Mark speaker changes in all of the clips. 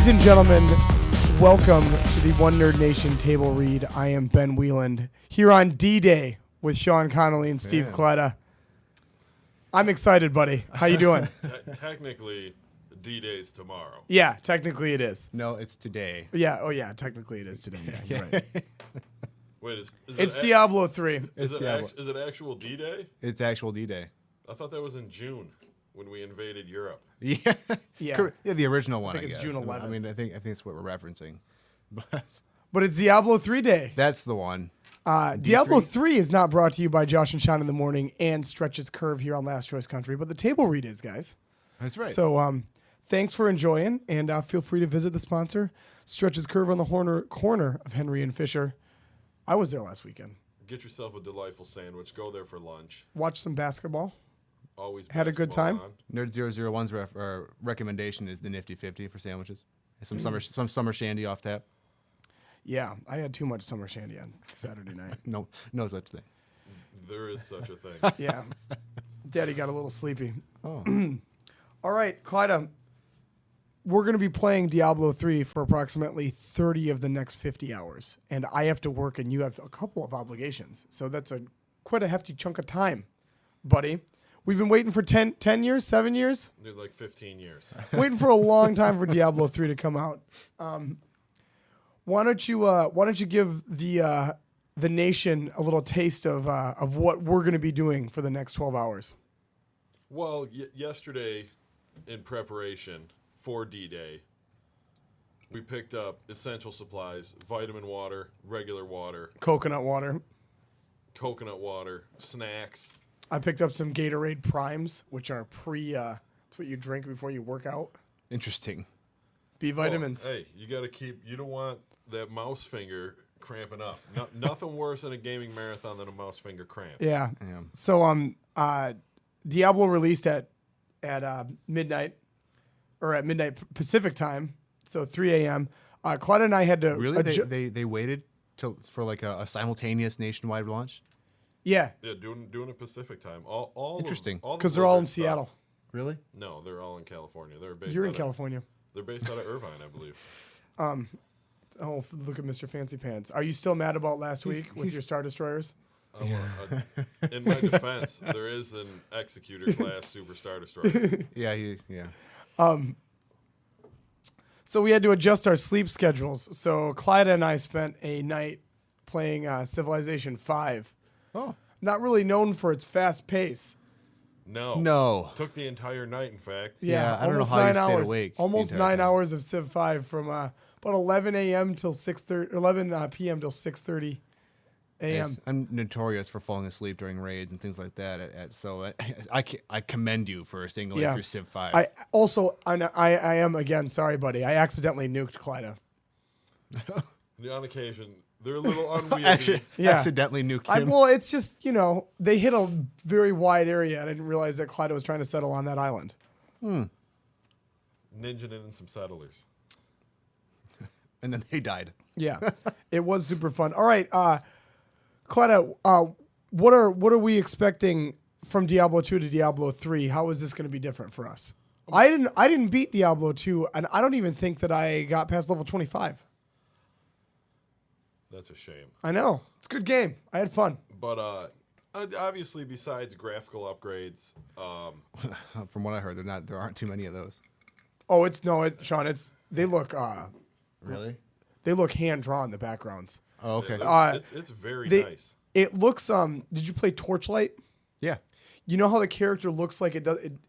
Speaker 1: Ladies and gentlemen, welcome to the One Nerd Nation table read. I am Ben Wieland here on D-Day with Sean Connolly and Steve Kleda. I'm excited, buddy. How you doing?
Speaker 2: Technically, D-Day's tomorrow.
Speaker 1: Yeah, technically it is.
Speaker 3: No, it's today.
Speaker 1: Yeah, oh yeah, technically it is today. Yeah, you're right.
Speaker 2: Wait, is
Speaker 1: It's Diablo 3.
Speaker 2: Is it actual D-Day?
Speaker 3: It's actual D-Day.
Speaker 2: I thought that was in June when we invaded Europe.
Speaker 3: Yeah.
Speaker 1: Yeah.
Speaker 3: Yeah, the original one, I
Speaker 1: think it's
Speaker 3: guess.
Speaker 1: June 11th.
Speaker 3: I mean, I think it's what we're referencing.
Speaker 1: But it's Diablo 3 day.
Speaker 3: That's the one.
Speaker 1: Diablo 3 is not brought to you by Josh and Sean in the morning and Stretch's Curve here on Last Choice Country, but the table read is, guys.
Speaker 3: That's right.
Speaker 1: So thanks for enjoying, and feel free to visit the sponsor, Stretch's Curve on the corner of Henry and Fisher. I was there last weekend.
Speaker 2: Get yourself a delightful sandwich. Go there for lunch.
Speaker 1: Watch some basketball.
Speaker 2: Always
Speaker 1: Had a good time.
Speaker 2: on.
Speaker 3: Nerd 001's recommendation is the Nifty 50 for sandwiches. Some summer shandy off tap.
Speaker 1: Yeah, I had too much summer shandy on Saturday night.
Speaker 3: No such thing.
Speaker 2: There is such a thing.
Speaker 1: Yeah. Daddy got a little sleepy.
Speaker 3: Oh.
Speaker 1: All right, Clyda, we're going to be playing Diablo 3 for approximately 30 of the next 50 hours. And I have to work, and you have a couple of obligations. So that's quite a hefty chunk of time, buddy. We've been waiting for 10 years, 7 years?
Speaker 2: Like 15 years.
Speaker 1: Waiting for a long time for Diablo 3 to come out. Why don't you give the nation a little taste of what we're going to be doing for the next 12 hours?
Speaker 2: Well, yesterday, in preparation for D-Day, we picked up essential supplies, vitamin water, regular water,
Speaker 1: Coconut water.
Speaker 2: coconut water, snacks.
Speaker 1: I picked up some Gatorade Primes, which are it's what you drink before you work out.
Speaker 3: Interesting.
Speaker 1: B vitamins.
Speaker 2: Hey, you got to you don't want that mouse finger cramping up. Nothing worse than a gaming marathon than a mouse finger cramp.
Speaker 1: Yeah.
Speaker 3: Yeah.
Speaker 1: So Diablo released at midnight, or at midnight Pacific time, so 3 a.m. Claudia and I had to
Speaker 3: Really? They waited for like a simultaneous nationwide launch?
Speaker 1: Yeah.
Speaker 2: Yeah, doing it Pacific time. All
Speaker 3: Interesting.
Speaker 1: Because they're all in Seattle.
Speaker 3: Really?
Speaker 2: No, they're all in California.
Speaker 1: You're in California.
Speaker 2: They're based out of Irvine, I believe.
Speaker 1: Oh, look at Mr. Fancy Pants. Are you still mad about last week with your Star Destroyers?
Speaker 2: In my defense, there is an Executor class Super Star Destroyer.
Speaker 3: Yeah.
Speaker 1: So we had to adjust our sleep schedules. So Clyda and I spent a night playing Civilization 5.
Speaker 3: Oh.
Speaker 1: Not really known for its fast pace.
Speaker 3: No.
Speaker 2: Took the entire night, in fact.
Speaker 3: Yeah, I don't know
Speaker 1: almost
Speaker 3: how you
Speaker 1: 9
Speaker 3: stayed
Speaker 1: hours.
Speaker 3: awake the
Speaker 1: Almost
Speaker 3: entire
Speaker 1: 9
Speaker 3: time.
Speaker 1: hours of Civ 5 from about 11 a.m. till 11 p.m. till 6:30 a.m.
Speaker 3: Yes, I'm notorious for falling asleep during raids and things like that. So I commend you for staying awake through Civ 5.
Speaker 1: I am, again, sorry, buddy. I accidentally nuked Clyda.
Speaker 2: On occasion, they're a little unwieldy.
Speaker 3: Accidentally nuked him.
Speaker 1: Well, it's just, they hit a very wide area, and I didn't realize that Clyda was trying to settle on that island.
Speaker 2: Ninja'd in some settlers.
Speaker 3: And then they died.
Speaker 1: Yeah, it was super fun. All right, Clyda, what are we expecting from Diablo 2 to Diablo 3? How is this going to be different for us? I didn't beat Diablo 2, and I don't even think that I got past level 25.
Speaker 2: That's a shame.
Speaker 1: I know. It's a good game. I had fun.
Speaker 2: But obviously, besides graphical upgrades,
Speaker 3: From what I heard, there aren't too many of those.
Speaker 1: Oh, Sean, they look
Speaker 3: Really?
Speaker 1: they look hand drawn, the backgrounds.
Speaker 3: Oh, okay.
Speaker 2: it's very nice.
Speaker 1: It looks did you play Torchlight?
Speaker 3: Yeah.
Speaker 1: You know how the character looks like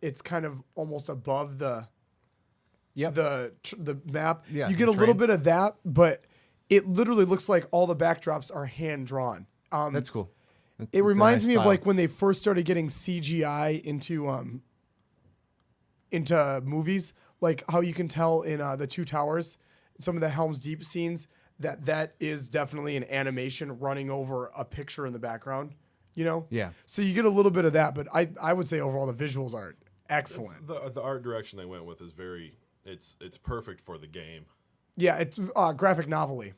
Speaker 1: it's kind of almost above the map.
Speaker 3: Yeah,
Speaker 1: You get a little bit of that, but it literally looks like all the backdrops are hand drawn.
Speaker 3: That's cool.
Speaker 1: It reminds me of like when they first started getting CGI into movies, like how you can tell in the Two Towers, some of the Helm's Deep scenes, that is definitely an animation running over a picture in the background.
Speaker 3: Yeah.
Speaker 1: So you get a little bit of that, but I would say overall the visuals are excellent.
Speaker 2: The art direction they went with is it's perfect for the game.
Speaker 1: Yeah, it's graphic novelty.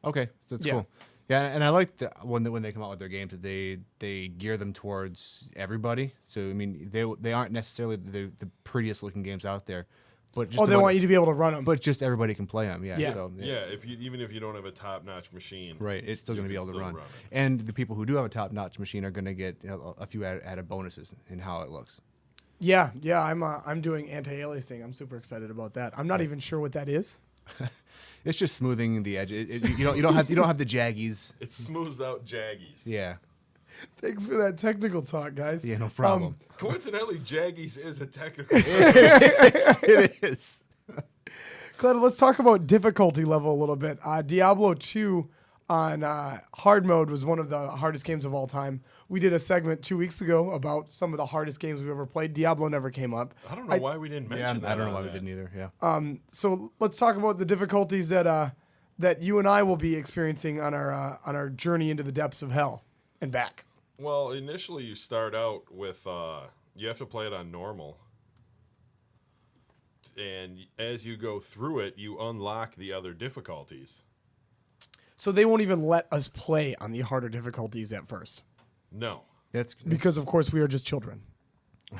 Speaker 3: Okay, so that's
Speaker 1: Yeah.
Speaker 3: cool. Yeah, and I like when they come out with their games that they gear them towards everybody. So I mean, they aren't necessarily the prettiest looking games out there. but just
Speaker 1: Oh, they want you to be able to run them.
Speaker 3: but just everybody can play them. Yeah.
Speaker 1: Yeah.
Speaker 3: So,
Speaker 2: Yeah, even if you don't have a top-notch machine,
Speaker 3: Right, it's still
Speaker 2: you
Speaker 3: going to be
Speaker 2: can
Speaker 3: able to
Speaker 2: still
Speaker 3: run.
Speaker 2: run it.
Speaker 3: And the people who do have a top-notch machine are going to get a few added bonuses in how it looks.
Speaker 1: yeah. I'm doing anti-aliasing. I'm super excited about that. I'm not even sure what that is.
Speaker 3: It's just smoothing the edge. You don't have the jaggies.
Speaker 2: It smooths out jaggies.
Speaker 3: Yeah,
Speaker 1: Thanks for that technical talk, guys.
Speaker 3: yeah, no problem.
Speaker 2: Coincidentally, jaggies is a technical.
Speaker 3: It is.
Speaker 1: Cleta, let's talk about difficulty level a little bit. Diablo 2 on hard mode was one of the hardest games of all time. We did a segment 2 weeks ago about some of the hardest games we've ever played. Diablo never came up.
Speaker 2: I don't know why we didn't mention that.
Speaker 3: I don't know
Speaker 2: on
Speaker 3: why we
Speaker 2: that.
Speaker 3: didn't either. Yeah.
Speaker 1: So let's talk about the difficulties that you and I will be experiencing on our journey into the depths of hell and back.
Speaker 2: Well, initially you start out with you have to play it on normal, and as you go through it, you unlock the other difficulties.
Speaker 1: So they won't even let us play on the harder difficulties at first.
Speaker 2: No,
Speaker 3: That's
Speaker 1: Because, of course, we are just children.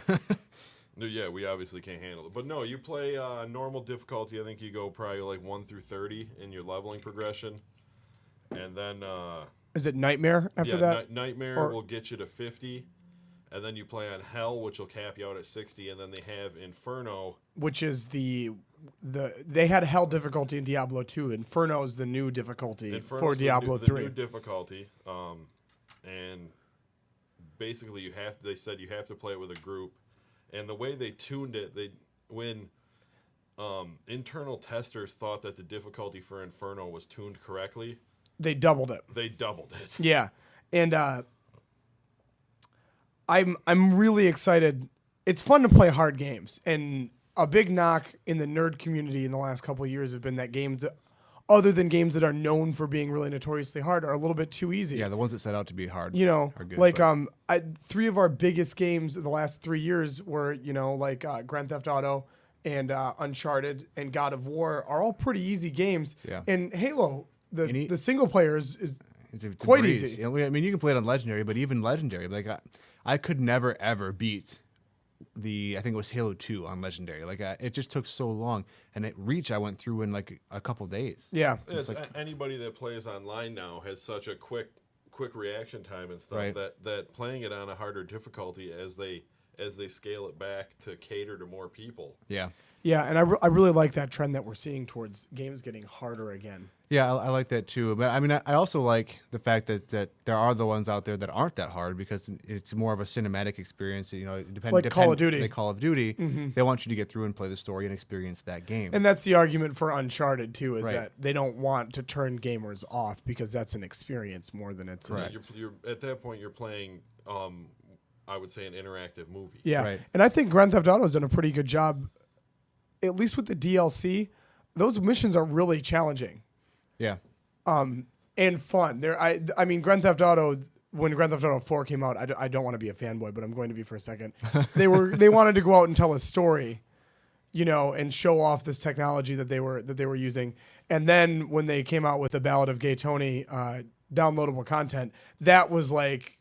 Speaker 2: no, yeah, we obviously can't handle it. But no, you play normal difficulty. I think you go probably like 1 through 30 in your leveling progression, and then
Speaker 1: Is it Nightmare after that?
Speaker 2: Nightmare
Speaker 1: Or-
Speaker 2: will get you to 50, and then you play on Hell, which will cap you out at 60, and then they have Inferno.
Speaker 1: Which is they had hell difficulty in Diablo 2. Inferno is the new difficulty
Speaker 2: Inferno's
Speaker 1: for Diablo
Speaker 2: the
Speaker 1: 3.
Speaker 2: new difficulty, and basically they said you have to play it with a group, and the way they tuned it, when internal testers thought that the difficulty for Inferno was tuned correctly,
Speaker 1: They doubled it.
Speaker 2: they doubled it.
Speaker 1: Yeah, and I'm really excited. It's fun to play hard games, and a big knock in the nerd community in the last couple of years have been that games, other than games that are known for being really notoriously hard, are a little bit too easy.
Speaker 3: Yeah, the ones that set out to be hard.
Speaker 1: You know,
Speaker 3: are good,
Speaker 1: like
Speaker 3: but-
Speaker 1: 3 of our biggest games in the last 3 years were, like Grand Theft Auto and Uncharted and God of War are all pretty easy games.
Speaker 3: Yeah.
Speaker 1: And Halo,
Speaker 3: Any-
Speaker 1: the single player is
Speaker 3: It's a
Speaker 1: quite
Speaker 3: breeze.
Speaker 1: easy.
Speaker 3: You know, I mean, you can play it on Legendary, but even Legendary, like I could never ever beat I think it was Halo 2 on Legendary. Like it just took so long, and at Reach I went through in like a couple days.
Speaker 1: yeah.
Speaker 2: Anybody that plays online now has such a quick reaction time and stuff
Speaker 3: Right.
Speaker 2: that playing it on a harder difficulty as they scale it back to cater to more people.
Speaker 3: Yeah.
Speaker 1: Yeah, and I really like that trend that we're seeing towards games getting harder again.
Speaker 3: Yeah, I like that too. But I mean, I also like the fact that there are the ones out there that aren't that hard because it's more of a cinematic experience. You know,
Speaker 1: Like Call of Duty.
Speaker 3: Like Call of Duty, they want you to get through and play the story and experience that game.
Speaker 1: And that's the argument for Uncharted too, is
Speaker 3: Right.
Speaker 1: that they don't want to turn gamers off because that's an experience more than it's
Speaker 3: Right.
Speaker 2: You're at that point you're playing I would say an interactive movie.
Speaker 1: Yeah.
Speaker 3: Right.
Speaker 1: And I think Grand Theft Auto has done a pretty good job, at least with the DLC. Those missions are really challenging.
Speaker 3: Yeah.
Speaker 1: And fun. I mean, Grand Theft Auto, when Grand Theft Auto 4 came out, I don't want to be a fanboy, but I'm going to be for a second. They wanted to go out and tell a story, and show off this technology that they were using. And then when they came out with the Ballad of Gay Tony downloadable content, that was like,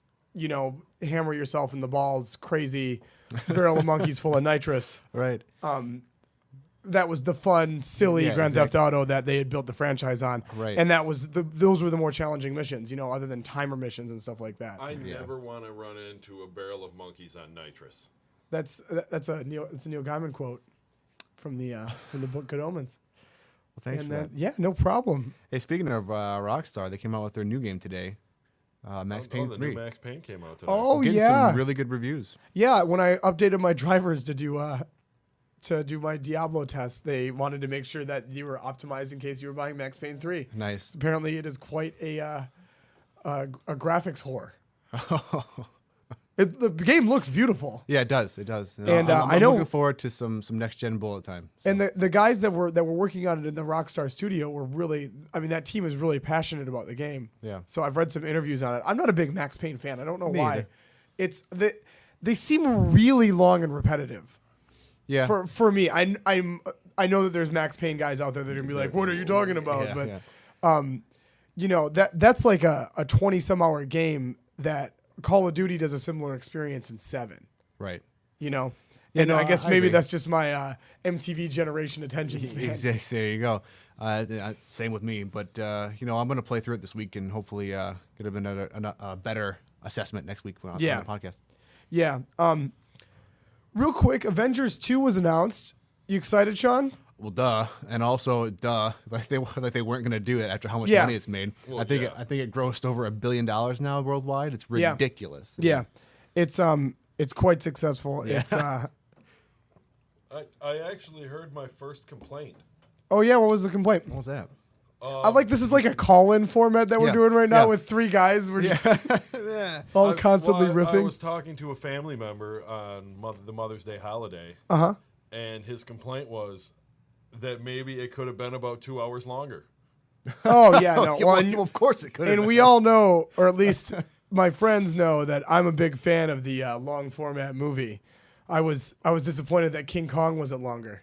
Speaker 1: hammer yourself in the balls, crazy barrel of monkeys full of nitrous.
Speaker 3: Right.
Speaker 1: That was the fun, silly
Speaker 3: Yeah,
Speaker 1: Grand
Speaker 3: exactly.
Speaker 1: Theft Auto that they had built the franchise on.
Speaker 3: Right.
Speaker 1: And that was those were the more challenging missions, other than timer missions and stuff like that.
Speaker 2: I never want to run into a barrel of monkeys on nitrous.
Speaker 1: That's a Neil Gaiman quote from the book Good Omens.
Speaker 3: Well, thanks
Speaker 1: And
Speaker 3: for
Speaker 1: then,
Speaker 3: that.
Speaker 1: yeah, no problem.
Speaker 3: Hey, speaking of Rockstar, they came out with their new game today, Max Payne
Speaker 2: the
Speaker 3: 3.
Speaker 2: new Max Payne came out today.
Speaker 1: Oh
Speaker 3: Getting
Speaker 1: yeah,
Speaker 3: some really good reviews.
Speaker 1: yeah. When I updated my drivers to do my Diablo test, they wanted to make sure that you were optimized in case you were buying Max Payne 3.
Speaker 3: Nice.
Speaker 1: Apparently, it is quite a graphics whore. The game looks beautiful.
Speaker 3: Yeah, it does. It does.
Speaker 1: And,
Speaker 3: I'm
Speaker 1: I know-
Speaker 3: looking forward to some next gen bullet time. So,
Speaker 1: And the guys that were working on it in the Rockstar studio were really, that team is really passionate about the game.
Speaker 3: Yeah.
Speaker 1: So I've read some interviews on it. I'm not a big Max Payne fan. I don't know
Speaker 3: Me
Speaker 1: why.
Speaker 3: either.
Speaker 1: They seem really long and repetitive.
Speaker 3: yeah.
Speaker 1: For me, I know that there's Max Payne guys out there that are gonna be like, "What are you talking about?"
Speaker 3: Yeah,
Speaker 1: But
Speaker 3: yeah.
Speaker 1: that's like a 20 some hour game that Call of Duty does a similar experience in 7.
Speaker 3: Right.
Speaker 1: And
Speaker 3: no,
Speaker 1: I guess
Speaker 3: I
Speaker 1: maybe
Speaker 3: agree.
Speaker 1: that's just my MTV generation attention span.
Speaker 3: Exactly. There you go. Same with me. But I'm going to play through it this week and hopefully get a better assessment next week on the podcast.
Speaker 1: Yeah. Real quick, Avengers 2 was announced. You excited, Sean?
Speaker 3: Well, duh, and also duh, like they weren't going to do it after how much
Speaker 1: Yeah.
Speaker 3: money it's made.
Speaker 2: Well,
Speaker 3: I think
Speaker 2: yeah.
Speaker 3: it grossed over $1 billion now worldwide. It's
Speaker 1: Yeah.
Speaker 3: ridiculous.
Speaker 1: Yeah. It's quite successful.
Speaker 3: Yeah.
Speaker 1: It's
Speaker 2: I actually heard my first complaint.
Speaker 1: Oh yeah, what was the complaint?
Speaker 3: What was that?
Speaker 1: I like this is like a call-in format that we're
Speaker 3: Yeah.
Speaker 1: doing right now
Speaker 3: Yeah.
Speaker 1: with three guys. We're just
Speaker 3: Yeah.
Speaker 1: all constantly
Speaker 2: I
Speaker 1: riffing.
Speaker 2: was talking to a family member on the Mother's Day holiday,
Speaker 1: Uh-huh.
Speaker 2: and his complaint was that maybe it could have been about 2 hours longer.
Speaker 1: Oh yeah, no.
Speaker 3: Well, of course it could.
Speaker 1: And we all know, or at least my friends know, that I'm a big fan of the long format movie. I was disappointed that King Kong wasn't longer.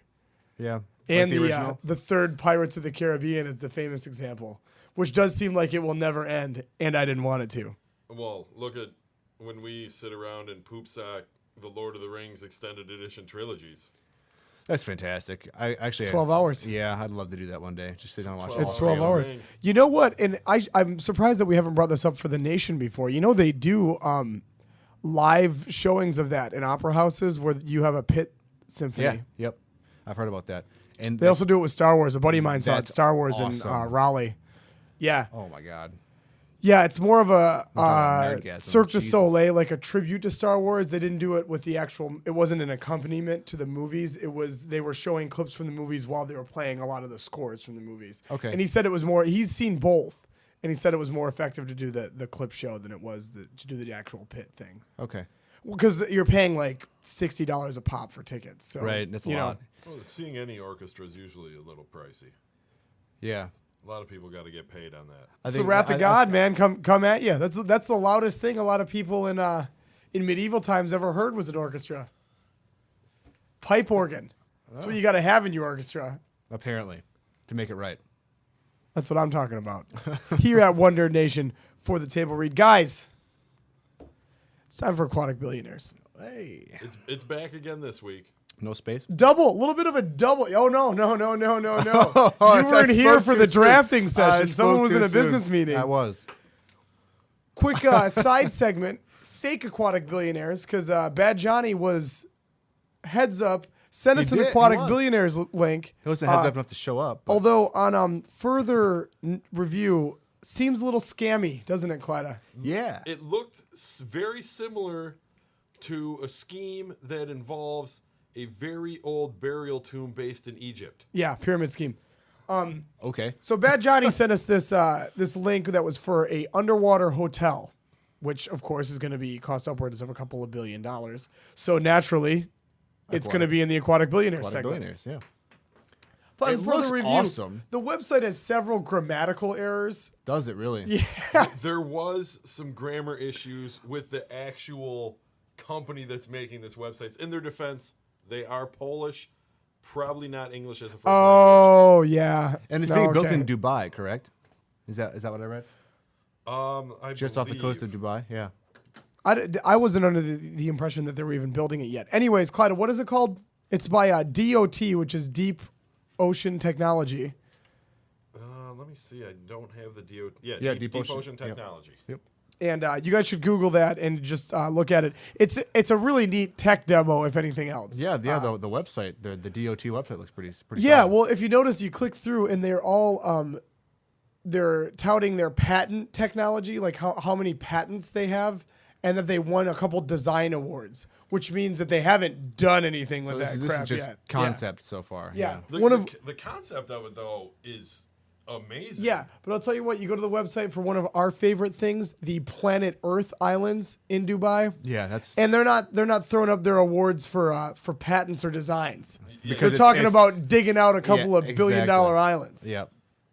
Speaker 3: Yeah.
Speaker 1: And
Speaker 3: Like the
Speaker 1: the
Speaker 3: original?
Speaker 1: the third Pirates of the Caribbean is the famous example, which does seem like it will never end, and I didn't want it to.
Speaker 2: Well, look at when we sit around and poop sack the Lord of the Rings extended edition trilogies.
Speaker 3: That's fantastic. I actually
Speaker 1: 12 hours.
Speaker 3: Yeah, I'd love to do that one day. Just sit down and watch
Speaker 2: 12
Speaker 3: it.
Speaker 1: It's
Speaker 2: Oh,
Speaker 1: 12
Speaker 2: yeah.
Speaker 1: hours.
Speaker 2: Ring.
Speaker 1: You know what? And I'm surprised that we haven't brought this up for the nation before. You know, they do live showings of that in opera houses where you have a pit symphony.
Speaker 3: Yeah. Yep. I've heard about that. And
Speaker 1: They also do it with Star Wars. A buddy of mine saw it,
Speaker 3: That's
Speaker 1: Star Wars in
Speaker 3: awesome.
Speaker 1: Raleigh. Yeah.
Speaker 3: oh my god.
Speaker 1: Yeah, it's more of a
Speaker 3: nerdgasm,
Speaker 1: Cirque du
Speaker 3: Jesus.
Speaker 1: Soleil, like a tribute to Star Wars. They didn't do it with the actual. It wasn't an accompaniment to the movies. It was they were showing clips from the movies while they were playing a lot of the scores from the movies.
Speaker 3: Okay.
Speaker 1: And he said it was more. He's seen both, and he said it was more effective to do the clip show than it was to do the actual pit thing.
Speaker 3: Okay.
Speaker 1: Because you're paying like $60 a pop for tickets. So
Speaker 3: Right. That's a
Speaker 1: you know,
Speaker 3: lot.
Speaker 2: Well, seeing any orchestra is usually a little pricey.
Speaker 3: Yeah.
Speaker 2: A lot of people got to get paid on that.
Speaker 3: I
Speaker 1: It's the wrath of God, man. Come at you. That's the loudest thing a lot of people in medieval times ever heard was an orchestra. Pipe organ. That's what you got to have in your orchestra.
Speaker 3: Apparently, to make it right.
Speaker 1: That's what I'm talking about. Here at Wonder Nation for the table read, guys. It's time for Aquatic Billionaires.
Speaker 3: Hey.
Speaker 2: It's back again this week.
Speaker 3: No space.
Speaker 1: Double, a little bit of a double. Oh no. You
Speaker 3: I
Speaker 1: weren't here
Speaker 3: spoke
Speaker 1: for
Speaker 3: too
Speaker 1: the
Speaker 3: soon.
Speaker 1: drafting
Speaker 3: I
Speaker 1: session. Someone
Speaker 3: spoke
Speaker 1: was
Speaker 3: too
Speaker 1: in a
Speaker 3: soon.
Speaker 1: business meeting.
Speaker 3: I was.
Speaker 1: Quick side segment, fake Aquatic Billionaires, because Bad Johnny was heads up, sent us an
Speaker 3: did, he
Speaker 1: Aquatic
Speaker 3: was.
Speaker 1: Billionaires link.
Speaker 3: It wasn't heads up enough to show up. But
Speaker 1: Although on further review, seems a little scammy, doesn't it, Clyda?
Speaker 3: yeah.
Speaker 2: It looked very similar to a scheme that involves a very old burial tomb based in Egypt.
Speaker 1: Yeah, pyramid scheme.
Speaker 3: Okay.
Speaker 1: So Bad Johnny sent us this link that was for a underwater hotel, which of course is going to be cost upwards of a couple of $1 billion. So naturally, it's going to be in the Aquatic Billionaires
Speaker 3: Aquatic
Speaker 1: segment.
Speaker 3: Billionaires. Yeah.
Speaker 1: But
Speaker 3: It
Speaker 1: for
Speaker 3: looks
Speaker 1: the review,
Speaker 3: awesome.
Speaker 1: the website has several grammatical errors.
Speaker 3: Does it really?
Speaker 1: Yeah.
Speaker 2: There was some grammar issues with the actual company that's making this website. In their defense, they are Polish, probably not English as a first language.
Speaker 1: Oh yeah.
Speaker 3: And it's
Speaker 1: No,
Speaker 3: being built
Speaker 1: okay.
Speaker 3: in Dubai, correct? Is that what I read?
Speaker 2: I
Speaker 3: Just off the coast of
Speaker 2: believe-
Speaker 3: Dubai. Yeah.
Speaker 1: I wasn't under the impression that they were even building it yet. Anyways, Clyde, what is it called? It's by DOT, which is Deep Ocean Technology.
Speaker 2: Let me see. I don't have the DO. Yeah,
Speaker 3: Yeah,
Speaker 2: Deep
Speaker 3: Deep Ocean.
Speaker 2: Ocean
Speaker 3: Yep.
Speaker 2: Technology.
Speaker 3: Yep.
Speaker 1: And you guys should Google that and just look at it. It's a really neat tech demo, if anything else.
Speaker 3: Yeah. The website, the DOT website looks pretty.
Speaker 1: Yeah,
Speaker 3: solid.
Speaker 1: well, if you notice, you click through and they're all they're touting their patent technology, like how many patents they have, and that they won a couple design awards, which means that they haven't done anything with
Speaker 3: So
Speaker 1: that
Speaker 3: this
Speaker 1: crap
Speaker 3: is just
Speaker 1: yet.
Speaker 3: concept so far.
Speaker 1: Yeah.
Speaker 2: The,
Speaker 1: One
Speaker 2: the,
Speaker 1: of
Speaker 2: the concept of it though is amazing.
Speaker 1: Yeah, but I'll tell you what, you go to the website for one of our favorite things, the Planet Earth Islands in Dubai.
Speaker 3: Yeah. That's
Speaker 1: And they're not throwing up their awards for patents or designs.
Speaker 3: because
Speaker 1: They're
Speaker 3: it's-
Speaker 1: talking
Speaker 3: it's-
Speaker 1: about digging out a couple of
Speaker 3: exactly.
Speaker 1: billion-dollar islands.
Speaker 3: Yep.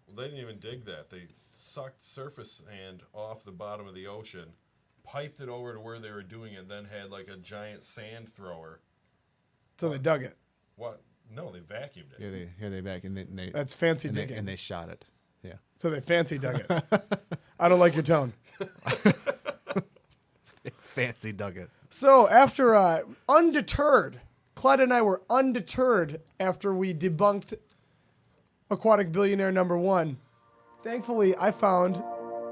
Speaker 2: Well, they didn't even dig that. They sucked surface sand off the bottom of the ocean, piped it over to where they were doing it, then had like a giant sand thrower.
Speaker 1: So they dug it.
Speaker 2: What? No, they vacuumed it.
Speaker 3: Yeah. They back and they
Speaker 1: That's fancy
Speaker 3: and they,
Speaker 1: digging.
Speaker 3: and they shot it. Yeah.
Speaker 1: So they fancy dug it. I don't like your tone.
Speaker 3: Fancy dug it.
Speaker 1: So after undeterred, Clyde and I were undeterred after we debunked aquatic billionaire number 1. Thankfully, I found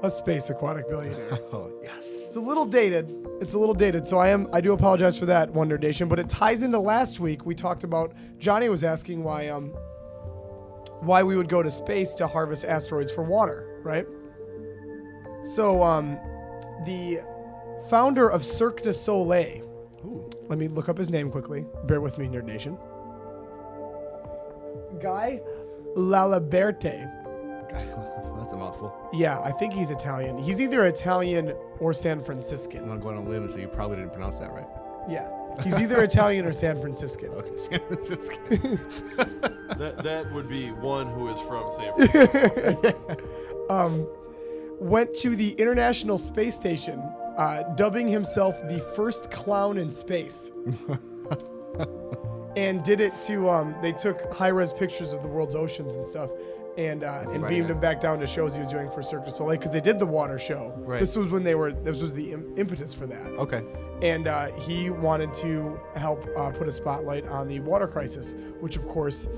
Speaker 1: a space aquatic billionaire.
Speaker 3: Oh, yes.
Speaker 1: It's a little dated. So I do apologize for that, Wonder Nation, but it ties into last week. We talked about, Johnny was asking why we would go to space to harvest asteroids for water, right? So the founder of Cirque du Soleil, let me look up his name quickly. Bear with me, Nerd Nation. Guy Laliberte.
Speaker 3: That's a mouthful.
Speaker 1: Yeah, I think he's Italian. He's either Italian or San
Speaker 3: I'm
Speaker 1: Franciscan.
Speaker 3: going to go on a limb, so you probably didn't pronounce that right.
Speaker 1: Yeah, he's either Italian or San Franciscan.
Speaker 3: Okay, San Francisco.
Speaker 2: That would be one who is from San Francisco.
Speaker 1: Went to the International Space Station, dubbing himself the first clown in space. And did it to, they took high-res pictures of the world's oceans and stuff, and beamed him back down to shows he was doing for Cirque du Soleil, because they did the water show.
Speaker 3: Right.
Speaker 1: This was the impetus for that.
Speaker 3: Okay.
Speaker 1: And he wanted to help put a spotlight on the water crisis, which of course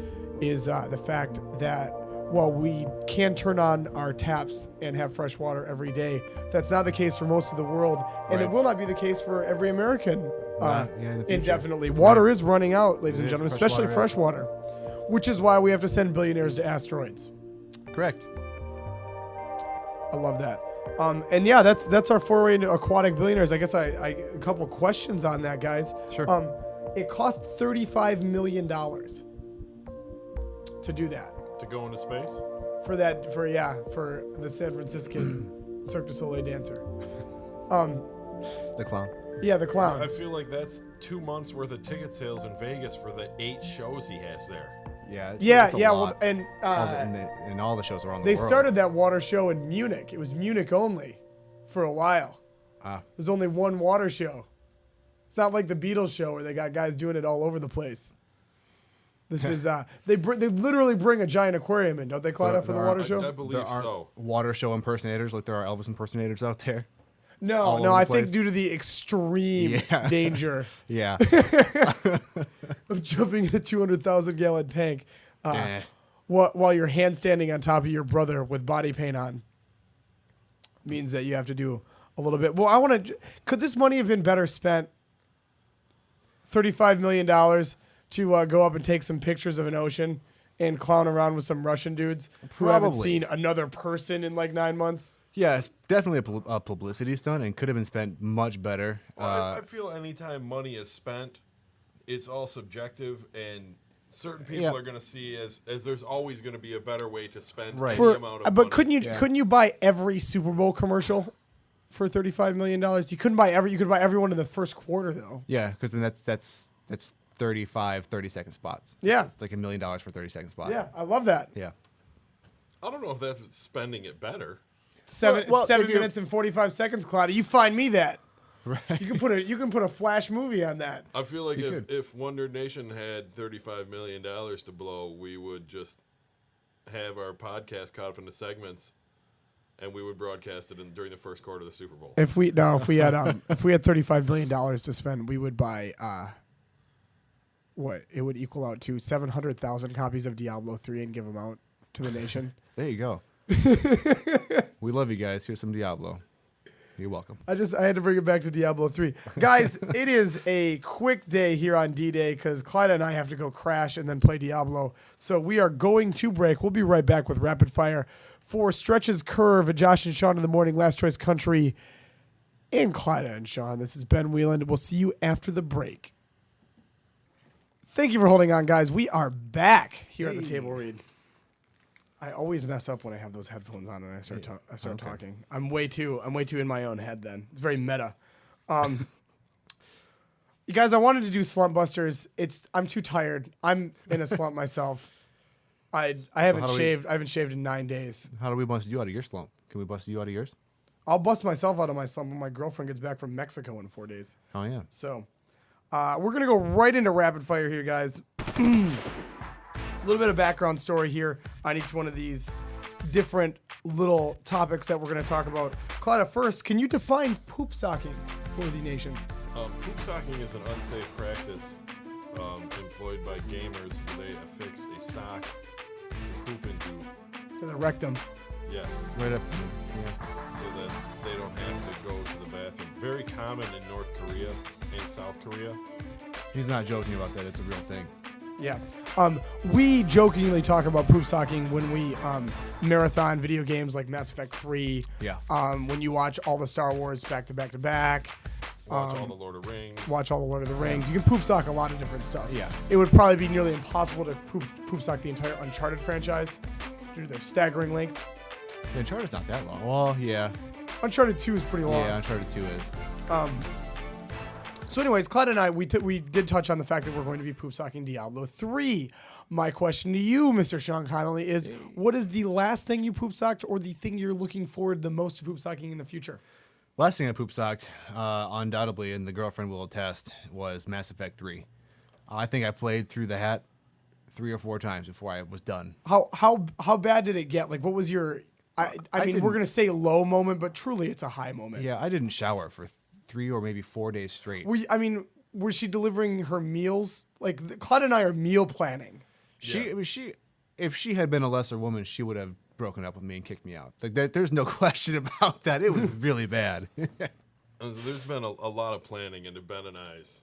Speaker 1: is the fact that while we can turn on our taps and have fresh water every day, that's not the case for most of the world, and it
Speaker 3: Right.
Speaker 1: will not be the case for every American
Speaker 3: in the future.
Speaker 1: indefinitely. Water is running out, ladies and
Speaker 3: is.
Speaker 1: gentlemen,
Speaker 3: Fresh
Speaker 1: especially
Speaker 3: water
Speaker 1: fresh
Speaker 3: is.
Speaker 1: water, which is why we have to send billionaires to asteroids.
Speaker 3: Correct.
Speaker 1: I love that. And yeah, that's our foray into aquatic billionaires. I guess a couple questions on that, guys.
Speaker 3: Sure.
Speaker 1: It cost $35 million to do that.
Speaker 2: To go into space?
Speaker 1: For the San Franciscan Cirque du Soleil dancer.
Speaker 3: The clown.
Speaker 1: Yeah, the clown.
Speaker 2: I feel like that's 2 months worth of ticket sales in Vegas for the 8 shows he has there.
Speaker 3: Yeah.
Speaker 1: Yeah.
Speaker 3: Well,
Speaker 1: Well, and
Speaker 3: and all the shows around the
Speaker 1: they
Speaker 3: world.
Speaker 1: started that water show in Munich. It was Munich only for a while. There's only one water show. It's not like the Beatles show where they got guys doing it all over the place. This is they literally bring a giant aquarium in, don't they, Clyde, for the water show?
Speaker 2: I believe
Speaker 3: There aren't
Speaker 2: so.
Speaker 3: water show impersonators like there are Elvis impersonators out there.
Speaker 1: No,
Speaker 3: all
Speaker 1: no,
Speaker 3: over
Speaker 1: I
Speaker 3: the
Speaker 1: think
Speaker 3: place.
Speaker 1: due to the extreme
Speaker 3: Yeah.
Speaker 1: danger
Speaker 3: Yeah.
Speaker 1: of jumping in a 200,000 gallon tank
Speaker 3: Eh.
Speaker 1: while you're handstanding on top of your brother with body paint on means that you have to do a little bit. Well, could this money have been better spent? $35 million to go up and take some pictures of an ocean and clown around with some Russian dudes who haven't
Speaker 3: Probably.
Speaker 1: seen another person in like 9 months?
Speaker 3: Yeah, it's definitely a publicity stunt and could have been spent much better.
Speaker 2: Well, I feel anytime money is spent, it's all subjective, and certain people
Speaker 3: Yeah.
Speaker 2: are going to see as there's always going to be a better way to spend
Speaker 3: Right.
Speaker 2: any
Speaker 1: For,
Speaker 2: amount of
Speaker 1: but
Speaker 2: money.
Speaker 1: couldn't you buy every Super Bowl commercial for $35 million? You couldn't buy you could buy everyone in the first quarter though.
Speaker 3: Yeah, because then that's 30-second spots.
Speaker 1: Yeah.
Speaker 3: It's like $1 million for 30-second spot.
Speaker 1: Yeah, I love that.
Speaker 3: Yeah.
Speaker 2: I don't know if that's spending it better.
Speaker 1: Seven
Speaker 3: Well, if you're-
Speaker 1: minutes and 45 seconds, Claudia. You find me that.
Speaker 3: Right.
Speaker 1: You can put a flash movie on that.
Speaker 2: I feel like
Speaker 3: You could.
Speaker 2: if Wonder Nation had $35 million to blow, we would just have our podcast cut up into segments, and we would broadcast it during the first quarter of the Super Bowl.
Speaker 1: If we had $35 million to spend, we would buy what it would equal out to 700,000 copies of Diablo 3 and give them out to the nation.
Speaker 3: There you go. We love you guys. Here's some Diablo. You're welcome.
Speaker 1: I had to bring it back to Diablo 3. Guys, it is a quick day here on D-Day because Clyde and I have to go crash and then play Diablo. So we are going to break. We'll be right back with Rapid Fire for Stretch's Curve, Josh and Sean in the morning, Last Choice Country, and Clyde and Sean. This is Ben Wheeland. We'll see you after the break. Thank you for holding on, guys. We are back here at the Table Read. I always mess up when I have those headphones on and I start talking. I'm way too in my own head then. It's very meta. You guys, I wanted to do Slump Busters. I'm too tired. I'm in a slump myself. I haven't shaved. I haven't shaved in 9 days.
Speaker 3: How do we bust you out of your slump? Can we bust you out of yours?
Speaker 1: I'll bust myself out of my slump when my girlfriend gets back from Mexico in 4 days.
Speaker 3: Oh, yeah.
Speaker 1: So we're going to go right into rapid fire here, guys. A little bit of background story here on each one of these different little topics that we're going to talk about. Claudia, first, can you define poop socking for the nation?
Speaker 2: Poop socking is an unsafe practice employed by gamers where they affix a sock to poop into.
Speaker 1: To the rectum.
Speaker 2: Yes.
Speaker 3: Right up. Yeah.
Speaker 2: So that they don't have to go to the bathroom. Very common in North Korea and South Korea.
Speaker 3: He's not joking about that. It's a real thing.
Speaker 1: Yeah. We jokingly talk about poop socking when we marathon video games like Mass Effect 3.
Speaker 3: Yeah.
Speaker 1: When you watch all the Star Wars back to back to back.
Speaker 2: Watch all the Lord of Rings.
Speaker 1: Watch all the Lord of the Rings. You can poop sock a lot of different stuff.
Speaker 3: Yeah.
Speaker 1: It would probably be nearly impossible to poop sock the entire Uncharted franchise due to their staggering length.
Speaker 3: The Uncharted's not that long. Well, yeah.
Speaker 1: Uncharted 2 is pretty long.
Speaker 3: Yeah, Uncharted 2 is.
Speaker 1: So anyways, Clyde and I, we did touch on the fact that we're going to be poop socking Diablo 3. My question to you, Mr. Sean Connolly, is what is the last thing you poop socked or the thing you're looking forward the most to poop socking in the future?
Speaker 3: Last thing I poop socked, undoubtedly, and the girlfriend will attest, was Mass Effect 3. I think I played through the hat 3 or 4 times before I was done.
Speaker 1: How bad did it get? Like, what was your... I mean, we're going to say low moment, but truly it's a high moment.
Speaker 3: Yeah, I didn't shower for 3 or maybe 4 days straight.
Speaker 1: Was she delivering her meals? Like, Clyde and I are meal planning.
Speaker 3: If she had been a lesser woman, she would have broken up with me and kicked me out. Like there's no question about that. It was really bad.
Speaker 2: There's been a lot of planning into Ben and I's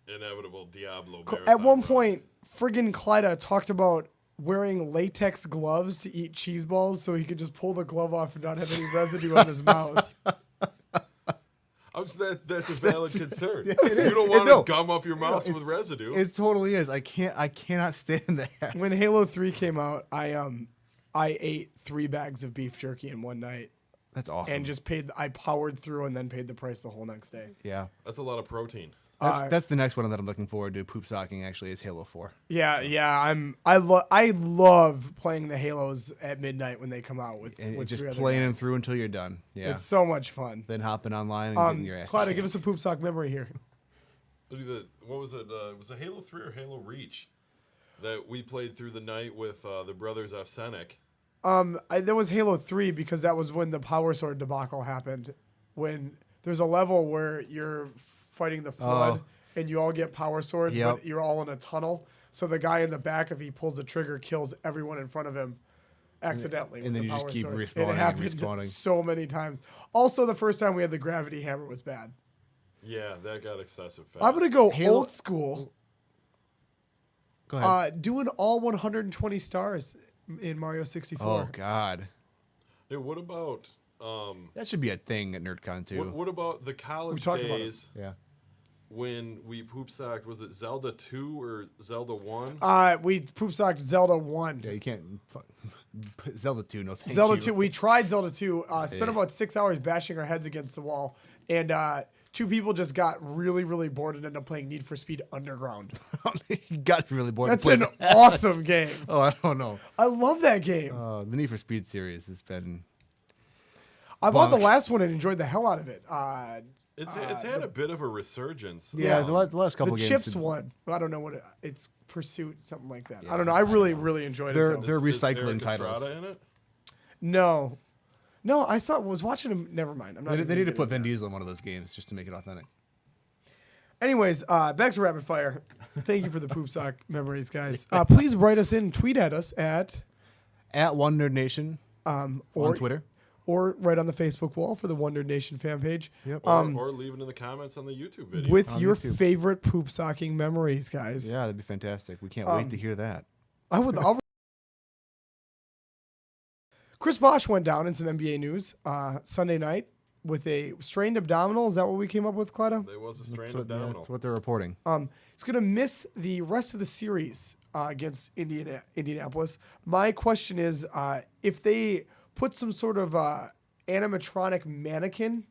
Speaker 2: inevitable Diablo marathon.
Speaker 1: At one point, friggin' Clyda talked about wearing latex gloves to eat cheese balls so he could just pull the glove off and not have any residue on his mouse.
Speaker 2: That's a valid concern. You don't want to gum up your mouth with residue.
Speaker 3: It totally is. I cannot stand that.
Speaker 1: When Halo 3 came out, I ate 3 bags of beef jerky in one night.
Speaker 3: That's awesome.
Speaker 1: And I powered through and then paid the price the whole next day.
Speaker 3: Yeah.
Speaker 2: That's a lot of protein.
Speaker 3: That's the next one that I'm looking forward to poop socking actually is Halo 4.
Speaker 1: Yeah. I love playing the Halos at midnight when they come out with
Speaker 3: just
Speaker 1: 3 other
Speaker 3: playing them
Speaker 1: guys.
Speaker 3: through until you're done. Yeah.
Speaker 1: It's so much fun.
Speaker 3: Then hopping online and getting your ass.
Speaker 1: Clyda, give us a poop sock memory here.
Speaker 2: What was it? Was it Halo 3 or Halo Reach that we played through the night with the brothers Avsenik?
Speaker 1: There was Halo 3 because that was when the Power Sword debacle happened. When there's a level where you're fighting the Flood and you all get Power Swords, but you're all in a tunnel. So the guy in the back, if he pulls the trigger, kills everyone in front of him accidentally.
Speaker 3: And then
Speaker 1: with
Speaker 3: you
Speaker 1: the
Speaker 3: just
Speaker 1: Power
Speaker 3: keep
Speaker 1: Sword.
Speaker 3: respawning
Speaker 1: It happened
Speaker 3: and respawning.
Speaker 1: so many times. Also, the first time we had the gravity hammer was bad.
Speaker 2: Yeah, that got excessive fast.
Speaker 1: I'm going to go old school.
Speaker 3: Go ahead.
Speaker 1: Doing all 120 stars in Mario 64.
Speaker 3: Oh, God.
Speaker 2: Hey, what about...
Speaker 3: That should be a thing at NerdCon, too.
Speaker 2: What about the college
Speaker 1: talked about it.
Speaker 2: days
Speaker 3: Yeah.
Speaker 2: when we poop socked? Was it Zelda 2 or Zelda 1?
Speaker 1: We poop socked Zelda 1.
Speaker 3: Yeah, you can't... Zelda 2, no thank
Speaker 1: Zelda
Speaker 3: you.
Speaker 1: 2. We tried Zelda 2. Spent about 6 hours bashing our heads against the wall. And 2 people just got really, really bored and ended up playing Need for Speed Underground.
Speaker 3: You got really bored.
Speaker 1: That's an awesome game.
Speaker 3: Oh, I don't know.
Speaker 1: I love that game.
Speaker 3: The Need for Speed series has been...
Speaker 1: I bought the last one and enjoyed the hell out of it.
Speaker 2: It's had a bit of a resurgence.
Speaker 3: Yeah, the last couple
Speaker 1: the
Speaker 3: games.
Speaker 1: Chips one. I don't know what it's Pursuit, something like that. I don't know. I really, really enjoyed it.
Speaker 3: They're
Speaker 1: though.
Speaker 3: they're
Speaker 2: Is
Speaker 3: recycling
Speaker 2: Eric
Speaker 3: titles.
Speaker 2: Estrada in it?
Speaker 1: No, I was watching them. Never mind. I'm not.
Speaker 3: They need to put Vin
Speaker 1: into that.
Speaker 3: Diesel in one of those games just to make it authentic.
Speaker 1: Anyways, back to rapid fire. Thank you for the poop sock memories, guys. Please write us in, tweet at us at
Speaker 3: One Nerd Nation on Twitter.
Speaker 1: or right on the Facebook wall for the Wonder Nation fan page.
Speaker 3: Yep.
Speaker 2: Or leave it in the comments on the YouTube video.
Speaker 1: With
Speaker 3: On
Speaker 1: your
Speaker 3: YouTube.
Speaker 1: favorite poop socking memories, guys.
Speaker 3: Yeah, that'd be fantastic. We can't wait to hear that.
Speaker 1: Chris Bosh went down in some NBA news Sunday night with a strained abdominal. Is that what we came up with, Clyda?
Speaker 2: There was a strained
Speaker 3: That's
Speaker 2: abdominal.
Speaker 3: that's what they're reporting.
Speaker 1: He's going to miss the rest of the series against Indianapolis. My question is, if they put some sort of animatronic mannequin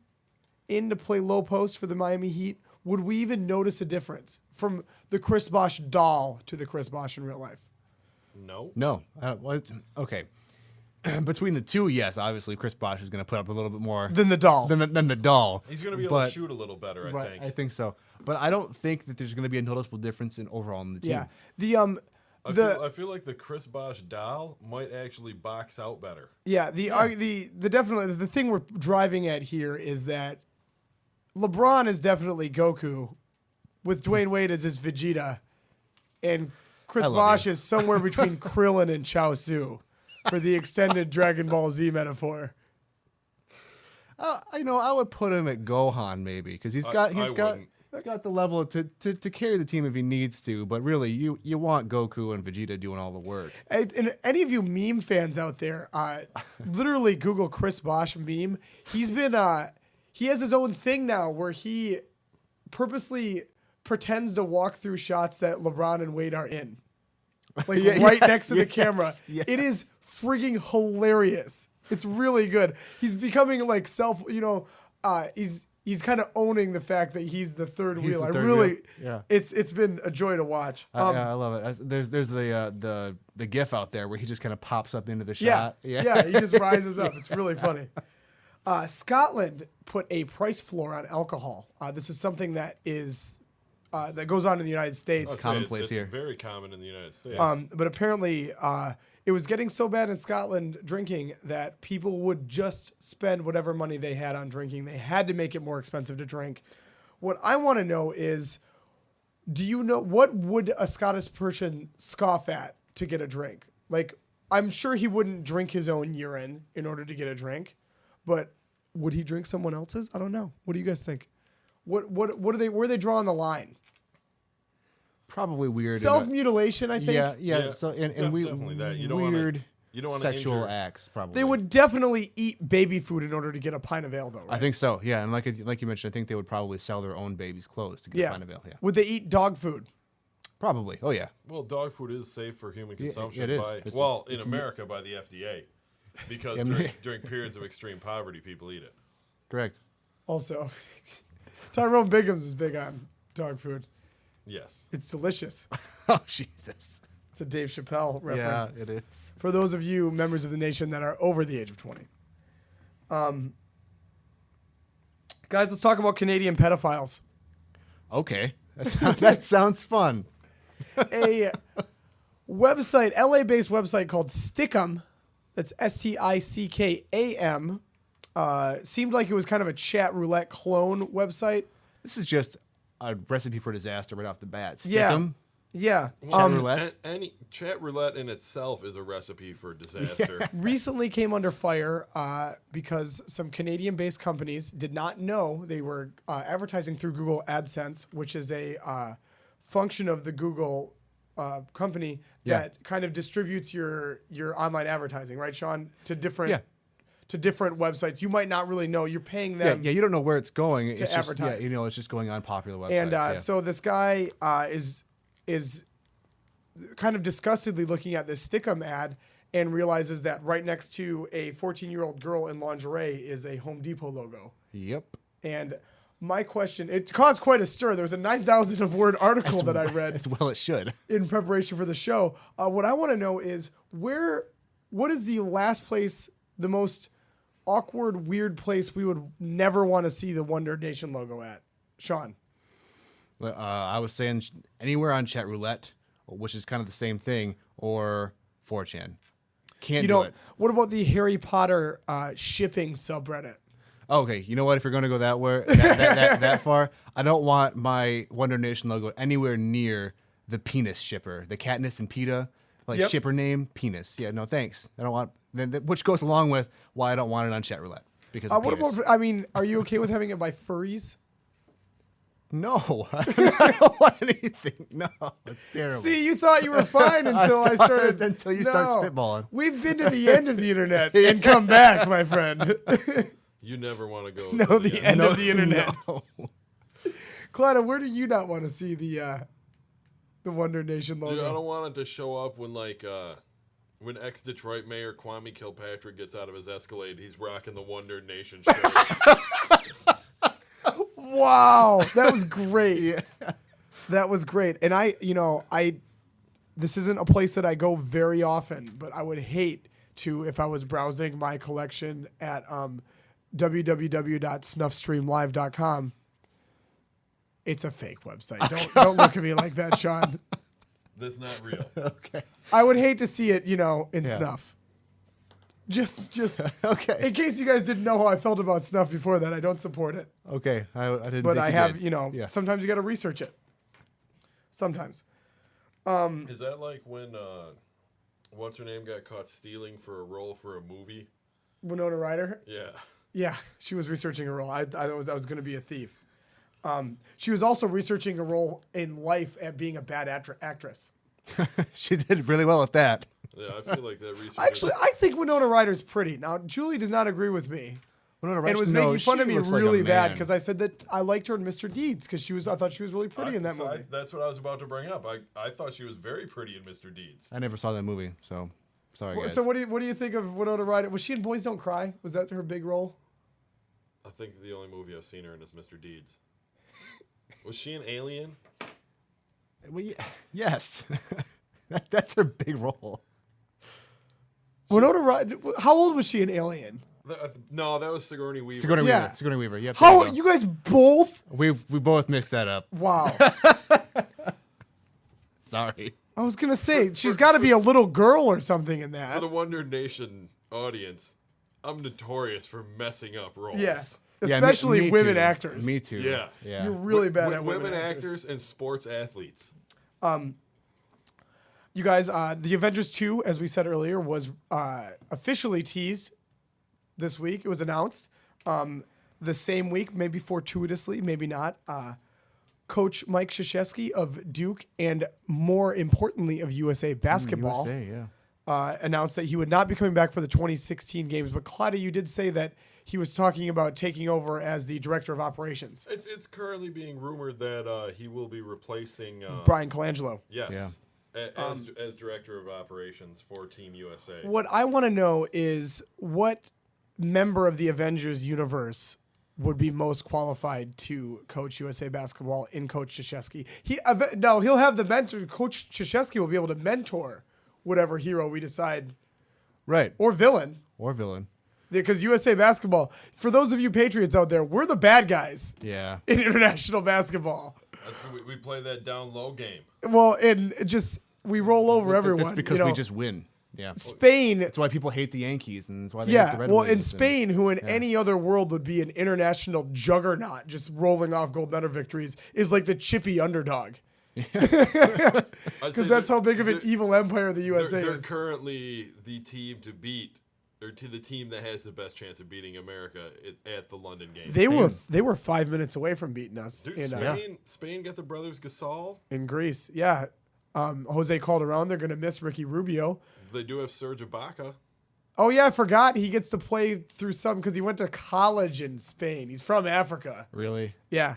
Speaker 1: in to play low post for the Miami Heat, would we even notice a difference from the Chris Bosh doll to the Chris Bosh in real life?
Speaker 2: No.
Speaker 3: No. Okay. Between the two, yes, obviously Chris Bosh is going to put up a little bit more
Speaker 1: Than the doll.
Speaker 3: than the doll.
Speaker 2: He's going to be able to shoot a little better, I think.
Speaker 3: I think so. But I don't think that there's going to be a noticeable difference in overall in the team.
Speaker 1: Yeah. The
Speaker 2: I feel like the Chris Bosh doll might actually box out better.
Speaker 1: Yeah, the thing we're driving at here is that LeBron is definitely Goku, with Dwayne Wade as his Vegeta, and Chris
Speaker 3: I love
Speaker 1: Bosch
Speaker 3: you.
Speaker 1: is somewhere between Krillin and Chaozu for the extended Dragon Ball Z metaphor.
Speaker 3: I would put him at Gohan maybe because he's got the level to carry the team if he needs to. But really, you want Goku and Vegeta doing all the work.
Speaker 1: And any of you meme fans out there, literally Google Chris Bosch meme. He's been he has his own thing now where he purposely pretends to walk through shots that LeBron and Wade are in, like right next to the camera.
Speaker 3: Yes.
Speaker 1: It is frigging hilarious. It's really good. He's becoming like he's kind of owning the fact that he's the third wheel.
Speaker 3: Yeah.
Speaker 1: It's been a joy to watch.
Speaker 3: I love it. There's the GIF out there where he just kind of pops up into the
Speaker 1: Yeah,
Speaker 3: shot.
Speaker 1: yeah, he just rises up. It's really funny. Scotland put a price floor on alcohol. This is something that is that goes on in the United States.
Speaker 3: Commonplace
Speaker 2: it's
Speaker 3: here.
Speaker 2: very common in the United States.
Speaker 1: But apparently, it was getting so bad in Scotland drinking that people would just spend whatever money they had on drinking. They had to make it more expensive to drink. What I want to know is, do you know what would a Scottish person scoff at to get a drink? Like, I'm sure he wouldn't drink his own urine in order to get a drink, but would he drink someone else's? I don't know. What do you guys think? What are they? Where are they drawing the line?
Speaker 3: Probably weird.
Speaker 1: Self-mutilation, I think.
Speaker 3: Yeah. So and we
Speaker 2: definitely that. You don't
Speaker 3: weird
Speaker 2: wanna
Speaker 3: sexual
Speaker 2: injure.
Speaker 3: acts. Probably
Speaker 1: They would definitely eat baby food in order to get a pint of ale, though, right?
Speaker 3: I think so. Yeah, and like you mentioned, I think they would probably sell their own babies' clothes to get a pint of ale. Yeah,
Speaker 1: Would they eat dog food?
Speaker 3: probably. Oh yeah.
Speaker 2: Well, dog food is safe for human consumption
Speaker 3: it is.
Speaker 2: in America by the FDA, because during periods of extreme poverty, people eat it.
Speaker 3: Correct.
Speaker 1: Also, Tyrone Biggums is big on dog food.
Speaker 2: Yes.
Speaker 1: It's delicious.
Speaker 3: Oh Jesus.
Speaker 1: It's a Dave Chappelle reference.
Speaker 3: Yeah, it is.
Speaker 1: For those of you members of the nation that are over the age of 20. Guys, let's talk about Canadian pedophiles.
Speaker 3: Okay, that sounds fun.
Speaker 1: A website, LA-based website called Stickam, that's Stickam, seemed like it was kind of a chat roulette clone website.
Speaker 3: This is just a recipe for disaster right off the bat. Stick
Speaker 1: Yeah.
Speaker 3: 'em.
Speaker 1: Yeah.
Speaker 3: Chat roulette.
Speaker 2: Any chat roulette in itself is a recipe for disaster.
Speaker 1: Recently came under fire because some Canadian-based companies did not know they were advertising through Google AdSense, which is a function of the Google company that kind of distributes your online advertising, right, Sean, to different websites. You might not really know. You're paying them.
Speaker 3: Yeah, you don't know where it's going. It's just,
Speaker 1: advertise.
Speaker 3: it's just going on popular websites.
Speaker 1: And so this guy is kind of disgustedly looking at this Stickam ad and realizes that right next to a 14-year-old girl in lingerie is a Home Depot logo.
Speaker 3: Yep.
Speaker 1: And my question, it caused quite a stir. There was a 9,000-word article that I read
Speaker 3: As well it should.
Speaker 1: in preparation for the show. What I want to know is what is the last place, the most awkward, weird place we would never want to see the Wonder Nation logo at? Sean.
Speaker 3: I was saying anywhere on chat roulette, which is kind of the same thing, or 4chan. Can't do it.
Speaker 1: What about the Harry Potter shipping subreddit?
Speaker 3: Okay, you know what? If you're going to go that far, I don't want my Wonder Nation logo anywhere near the penis shipper, the Katniss and PETA, shipper name, penis. Yeah, no, thanks. I don't want, which goes along with why I don't want it on chat roulette. Because of penis.
Speaker 1: Are you okay with having it by furries?
Speaker 3: No, I don't want anything. No, it's terrible.
Speaker 1: See, you thought you were fine until I started.
Speaker 3: Until you start spitballing.
Speaker 1: We've been to the end of the internet and come back, my friend.
Speaker 2: You never want to go.
Speaker 1: No, the end of the internet.
Speaker 3: No.
Speaker 1: Clyda, where do you not want to see the Wonder Nation logo?
Speaker 2: Dude, I don't want it to show up when when ex-Detroit Mayor Kwame Kilpatrick gets out of his Escalade. He's rocking the Wonder Nation shirt.
Speaker 1: Wow, that was great. Yeah. That was great. And this isn't a place that I go very often, but I would hate to, if I was browsing my collection at www.snuffstreamlive.com. It's a fake website. Don't look at me like that, Sean.
Speaker 2: That's not real.
Speaker 3: Okay.
Speaker 1: I would hate to see it, in snuff. Just
Speaker 3: okay.
Speaker 1: In case you guys didn't know how I felt about snuff before that, I don't support it.
Speaker 3: Okay, I didn't.
Speaker 1: But
Speaker 3: think
Speaker 1: I
Speaker 3: you
Speaker 1: have,
Speaker 3: did. Yeah.
Speaker 1: sometimes you got to research it. Sometimes.
Speaker 2: Is that like when what's her name got caught stealing for a role for a movie?
Speaker 1: Winona Ryder?
Speaker 2: Yeah.
Speaker 1: Yeah, she was researching a role. I was going to be a thief. She was also researching a role in life at being a bad actress.
Speaker 3: She did really well at that.
Speaker 2: Yeah, I feel like that research.
Speaker 1: Actually, I think Winona Ryder's pretty. Now, Julie does not agree with me.
Speaker 3: Winona
Speaker 1: And
Speaker 3: Ryder,
Speaker 1: was
Speaker 3: no,
Speaker 1: making fun
Speaker 3: she
Speaker 1: of me
Speaker 3: looks like a
Speaker 1: really bad
Speaker 3: man.
Speaker 1: because I said that I liked her in Mr. Deeds because I thought she was really pretty in that movie.
Speaker 2: That's what I was about to bring up. I thought she was very pretty in Mr. Deeds.
Speaker 3: I never saw that movie, so sorry, guys.
Speaker 1: So what do you think of Winona Ryder? Was she in Boys Don't Cry? Was that her big role?
Speaker 2: I think the only movie I've seen her in is Mr. Deeds. Was she an alien?
Speaker 3: Well, yes. That's her big role.
Speaker 1: Winona Ryder. How old was she in Alien?
Speaker 2: No, that was Sigourney Weaver.
Speaker 3: Sigourney
Speaker 1: Yeah.
Speaker 3: Weaver. Sigourney Weaver. Yep.
Speaker 1: How
Speaker 3: there
Speaker 1: you guys both?
Speaker 3: go. We both mixed that up.
Speaker 1: Wow.
Speaker 3: Sorry.
Speaker 1: I was gonna say she's got to be a little girl or something in
Speaker 2: For
Speaker 1: that.
Speaker 2: the Wonder Nation audience, I'm notorious for messing up roles.
Speaker 1: Yeah,
Speaker 3: Yeah,
Speaker 1: especially
Speaker 3: me
Speaker 1: women
Speaker 3: too.
Speaker 1: actors.
Speaker 3: Me too.
Speaker 2: Yeah.
Speaker 3: Yeah.
Speaker 1: You're really bad
Speaker 2: With
Speaker 1: at
Speaker 2: women actors and sports athletes.
Speaker 1: You guys, the Avengers 2, as we said earlier, was officially teased this week. It was announced the same week, maybe fortuitously, maybe not. Coach Mike Krzyzewski of Duke and, more importantly, of USA Basketball
Speaker 3: USA, yeah.
Speaker 1: announced that he would not be coming back for the 2016 games. But, Claudia, you did say that he was talking about taking over as the director of operations.
Speaker 2: It's currently being rumored that he will be replacing
Speaker 1: Brian Colangelo.
Speaker 2: Yes. As director of operations for Team USA.
Speaker 1: What I want to know is what member of the Avengers universe would be most qualified to coach USA Basketball in Coach Krzyzewski. He'll have the mentor. Coach Krzyzewski will be able to mentor whatever hero we decide,
Speaker 3: Right.
Speaker 1: or villain.
Speaker 3: Or villain.
Speaker 1: Because USA Basketball, for those of you Patriots out there, we're the bad guys
Speaker 3: Yeah.
Speaker 1: in international basketball.
Speaker 2: We play that down low game.
Speaker 1: Well, and just we roll over everyone.
Speaker 3: That's because we just win. Yeah.
Speaker 1: Spain.
Speaker 3: That's why people hate the Yankees, and that's why they hate the
Speaker 1: Yeah,
Speaker 3: Red
Speaker 1: well,
Speaker 3: Wings
Speaker 1: in Spain, who in any other world would be an international juggernaut, just rolling off gold medal victories, is like the chippy underdog. Because that's how big of an evil empire the USA
Speaker 2: They're
Speaker 1: is.
Speaker 2: currently the team to beat, or to the team that has the best chance of beating America at the London game.
Speaker 1: They were 5 minutes away from beating us
Speaker 2: Dude,
Speaker 1: in
Speaker 2: Spain got the brothers Gasol.
Speaker 1: in Greece. Yeah, Jose Calderon. They're gonna miss Ricky Rubio.
Speaker 2: They do have Serge Ibaka.
Speaker 1: Oh yeah, I forgot he gets to play through some because he went to college in Spain. He's from Africa.
Speaker 3: Really?
Speaker 1: Yeah.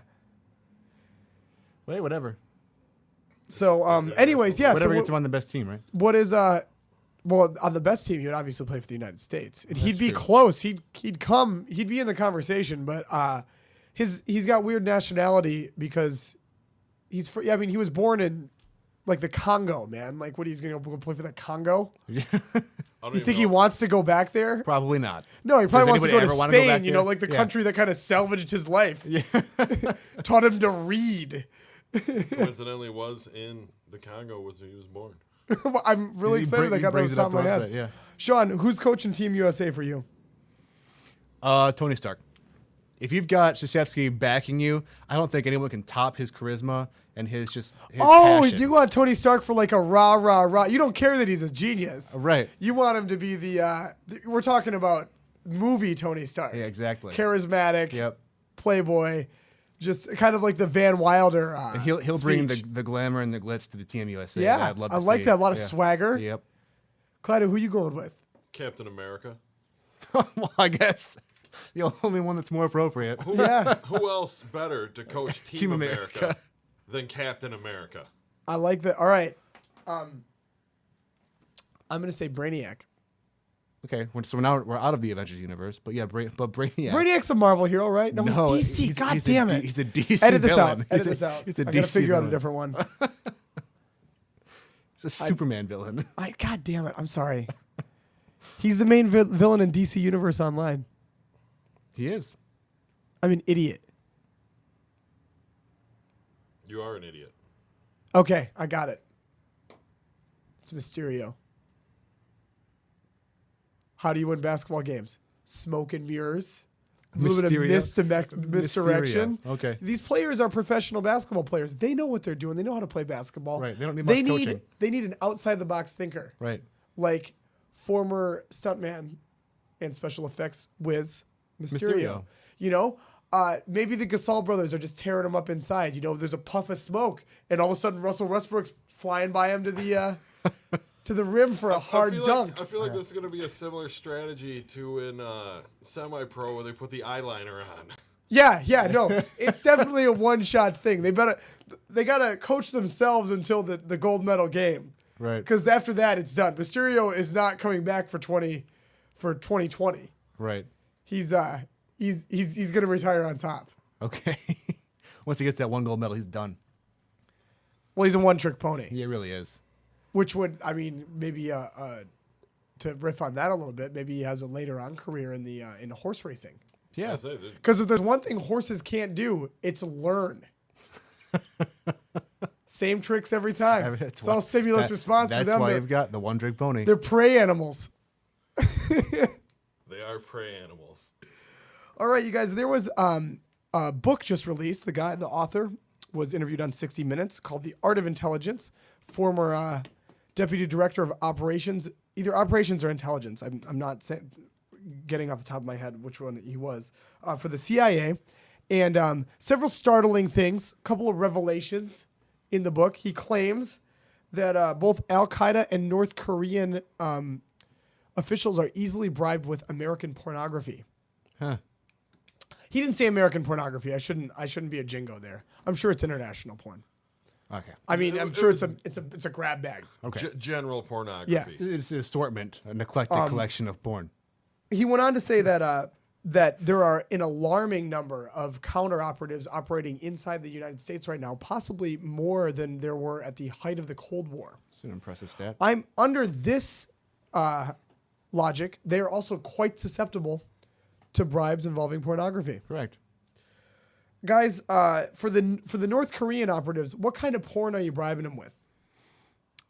Speaker 3: Wait, whatever.
Speaker 1: So, anyways, yeah.
Speaker 3: Whatever
Speaker 1: so
Speaker 3: gets him on the best team, right?
Speaker 1: what is well, on the best team, he would obviously play for the United States, and he'd be
Speaker 3: true.
Speaker 1: close. He'd be in the conversation, but he's got weird nationality because he was born in like the Congo, man. Like, what he's gonna go play for the Congo?
Speaker 2: I don't
Speaker 1: You
Speaker 2: even
Speaker 1: think he
Speaker 2: know.
Speaker 1: wants to go back there?
Speaker 3: Probably not.
Speaker 1: No, he probably
Speaker 3: Does
Speaker 1: wants to go
Speaker 3: anybody
Speaker 1: to
Speaker 3: ever wanna go
Speaker 1: Spain.
Speaker 3: back
Speaker 1: You know,
Speaker 3: there?
Speaker 1: like the
Speaker 3: Yeah.
Speaker 1: country that kind of salvaged his life,
Speaker 3: Yeah.
Speaker 1: taught him to read.
Speaker 2: Coincidentally was in the Congo was when he was born.
Speaker 1: I'm really excited. I got that off the top of my head.
Speaker 3: Yeah.
Speaker 1: Sean, who's coaching Team USA for you?
Speaker 3: Tony Stark. If you've got Krzyzewski backing you, I don't think anyone can top his charisma and his passion.
Speaker 1: You want Tony Stark for like a rah, rah, rah. You don't care that he's a genius.
Speaker 3: Right.
Speaker 1: You want him to be we're talking about movie Tony Stark.
Speaker 3: Yeah, exactly.
Speaker 1: Charismatic,
Speaker 3: Yep.
Speaker 1: playboy, just kind of like the Van Wilder
Speaker 3: And he'll bring
Speaker 1: speech.
Speaker 3: the glamour and the glitz to the Team USA.
Speaker 1: Yeah,
Speaker 3: that I'd love to
Speaker 1: I like
Speaker 3: see.
Speaker 1: that. A lot of
Speaker 3: Yeah.
Speaker 1: swagger.
Speaker 3: Yep.
Speaker 1: Clyde, who you going with?
Speaker 2: Captain America.
Speaker 3: Well, I guess the only one that's more appropriate.
Speaker 1: Yeah,
Speaker 2: Who else better to coach Team,
Speaker 3: Team
Speaker 2: America,
Speaker 3: America.
Speaker 2: than Captain America?
Speaker 1: I like that. All right. I'm going to say Brainiac.
Speaker 3: Okay, so now we're out of the Avengers universe, but yeah, but Brainiac.
Speaker 1: Brainiac's a Marvel hero, right? No, he's DC. God damn it.
Speaker 3: He's a DC
Speaker 1: Edit this
Speaker 3: villain.
Speaker 1: out. Edit this out.
Speaker 3: He's a
Speaker 1: I got to
Speaker 3: DC
Speaker 1: figure out a
Speaker 3: villain.
Speaker 1: different one.
Speaker 3: He's a Superman villain.
Speaker 1: God damn it. I'm sorry. He's the main villain in DC Universe Online.
Speaker 3: He is.
Speaker 1: I'm an idiot.
Speaker 2: You are an idiot.
Speaker 1: Okay, I got it. It's Mysterio. How do you win basketball games? Smoke and mirrors. a little bit of
Speaker 3: Mysterio.
Speaker 1: misdirection.
Speaker 3: Mysterio. Okay.
Speaker 1: These players are professional basketball players. They know what they're doing. They know how to play basketball.
Speaker 3: Right. They don't need much coaching.
Speaker 1: They need an outside the box thinker.
Speaker 3: Right.
Speaker 1: Like former stuntman and special effects whiz Mysterio.
Speaker 3: Mysterio.
Speaker 1: You know, maybe the Gasol brothers are just tearing him up inside. You know, there's a puff of smoke, and all of a sudden Russell Westbrook's flying by him to the to the rim for a hard dunk.
Speaker 2: I feel like this is going to be a similar strategy to in semi-pro where they put the eyeliner on.
Speaker 1: Yeah, no, it's definitely a one-shot thing. They gotta coach themselves until the gold medal game.
Speaker 3: Right.
Speaker 1: Because after that, it's done. Mysterio is not coming back for 2020.
Speaker 3: Right.
Speaker 1: He's gonna retire on top.
Speaker 3: Okay. Once he gets that one gold medal, he's done.
Speaker 1: Well, he's a one-trick pony,
Speaker 3: He really is.
Speaker 1: which would, I mean, maybe to riff on that a little bit, maybe he has a later on career in horse racing.
Speaker 3: Yeah.
Speaker 1: Because if there's one thing horses can't do, it's learn. Same tricks every time. It's all stimulus response for them.
Speaker 3: That's why you've got the one-trick pony.
Speaker 1: They're prey animals.
Speaker 2: They are prey animals.
Speaker 1: All right, you guys. There was a book just released. The author, was interviewed on 60 Minutes called The Art of Intelligence. Former deputy director of operations, either operations or intelligence. I'm not getting off the top of my head which one he was for the CIA, and several startling things. A couple of revelations in the book. He claims that both Al Qaeda and North Korean officials are easily bribed with American pornography.
Speaker 3: Huh.
Speaker 1: He didn't say American pornography. I shouldn't be a jingo there. I'm sure it's international porn.
Speaker 3: Okay.
Speaker 1: I mean, I'm sure it's a grab bag.
Speaker 3: Okay.
Speaker 2: General pornography.
Speaker 1: Yeah.
Speaker 3: It's an assortment, an eclectic collection of porn.
Speaker 1: He went on to say that that there are an alarming number of counter operatives operating inside the United States right now, possibly more than there were at the height of the Cold War.
Speaker 3: It's an impressive stat.
Speaker 1: I'm under this logic. They are also quite susceptible to bribes involving pornography.
Speaker 3: Correct.
Speaker 1: Guys, for the North Korean operatives, what kind of porn are you bribing them with?